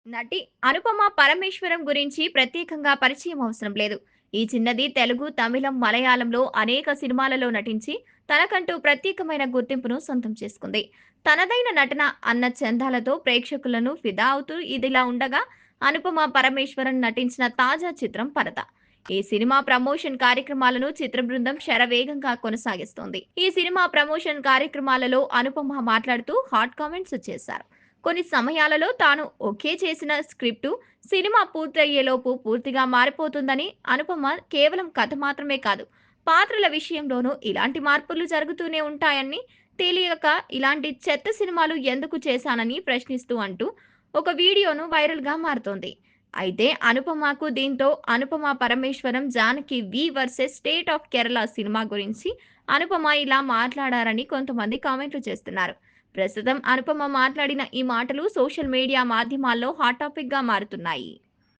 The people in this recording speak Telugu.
నటి అనుపమ పరమేశ్వరం గురించి ప్రత్యేకంగా పరిచయం అవసరం లేదు. ఈ చిన్నది తెలుగు, తమిళం, మలయాళంలో అనేక సినిమాలలో నటించి తనకంటూ ప్రత్యేకమైన గుర్తింపును సొంతం చేసుకుంది. తనదైన నటన అన్న చందాలతో ప్రేక్షకులను ఫిదా అవుతూ ఇదిలా ఉండగా అనుపమ పరమేశ్వరన్ నటించిన తాజా చిత్రం పరద. ఈ సినిమా ప్రమోషన్ కార్యక్రమాలను చిత్ర బృందం శరవేగంగా కొనసాగిస్తోంది. ఈ సినిమా ప్రమోషన్ కార్యక్రమాలలో అనుపమ మాట్లాడుతూ హాట్ కామెంట్స్ చేశారు. కొన్ని సమయాలలో తాను ఓకే చేసిన స్క్రిప్టు సినిమా పూర్తయ్యేలోపు పూర్తిగా మారిపోతుందని, అనుపమ కేవలం కథ మాత్రమే కాదు, పాత్రల విషయంలోనూ ఇలాంటి మార్పులు జరుగుతూనే ఉంటాయని తెలియక ఇలాంటి చెత్త సినిమాలు ఎందుకు చేశానని ప్రశ్నిస్తూ అంటూ ఒక వీడియోను వైరల్‌గా మారుతోంది. అయితే అనుపమకు దీంతో Anupama Parameswaran, Janaki V versus state of Kerala cinema గురించి అనుపమ ఇలా మాట్లాడారని కొంతమంది కామెంట్లు చేస్తున్నారు. ప్రస్తుతం అనుపమ మాట్లాడిన ఈ మాటలు సోషల్ మీడియా మాధ్యమాల్లో హాట్ టాపిక్‌గా మారుతున్నాయి.